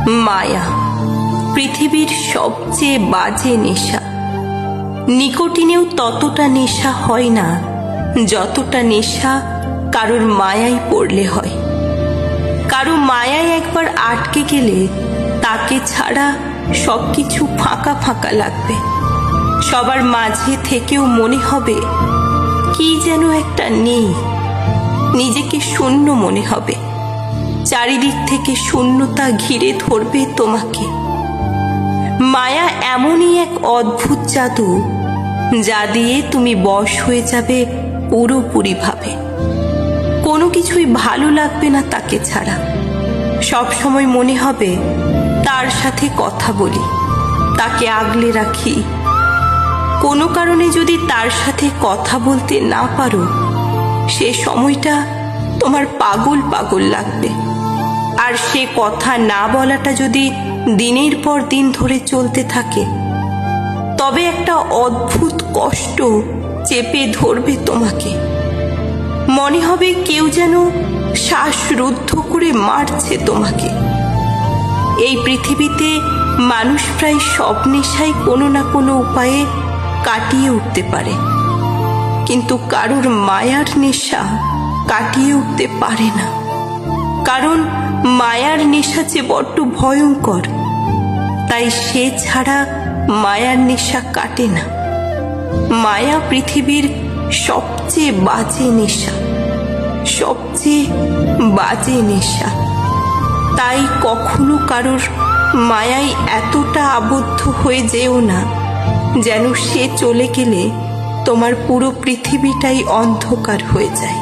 মায়া পৃথিবীর সবচেয়ে বাজে নেশা। নিকোটিনেও ততটা নেশা হয় না যতটা নেশা কারোর মায়ায় পড়লে হয়। কারো মায়ায় একবার আটকে গেলে তাকে ছাড়া সবকিছু ফাঁকা ফাঁকা লাগবে। সবার মাঝে থেকেও মনে হবে কি যেন একটা নেই, নিজেকে শূন্য মনে হবে। চারিদিক থেকে শূন্যতা ঘিরে ধরবে তোমাকে। মায়া এমনই এক অদ্ভুত জাদু যা দিয়ে তুমি বশ হয়ে যাবে পুরোপুরিভাবে। কোনো কিছুই ভালো লাগবে না তাকে ছাড়া। সব সময় মনে হবে তার সাথে কথা বলি, তাকে আগলে রাখি। কোনো কারণে যদি তার সাথে কথা বলতে না পারো, সে সময়টা তোমার পাগল পাগল লাগবে। আর সে কথা না বলাটা যদি দিনের পর দিন ধরে চলতে থাকে, তবে একটা অদ্ভুত কষ্ট চেপে ধরবে তোমাকে। মনে হবে কেউ যেন শ্বাসরুদ্ধ করে মারছে তোমাকে। এই পৃথিবীতে মানুষ প্রায় সব নেশাই কোনো না কোনো উপায়ে কাটিয়ে উঠতে পারে, কিন্তু কারোর মায়ার নেশা কাটিয়ে উঠতে পারে না। কারণ মায়ার নেশা যে বড্ড ভয়ঙ্কর, তাই সে ছাড়া মায়ার নেশা কাটে না। মায়া পৃথিবীর সবচেয়ে বাজে নেশা, সবচেয়ে বাজে নেশা। তাই কখনো কারোর মায়ায় এতটা আবদ্ধ হয়ে যেও না যেন সে চলে গেলে তোমার পুরো পৃথিবীটাই অন্ধকার হয়ে যায়।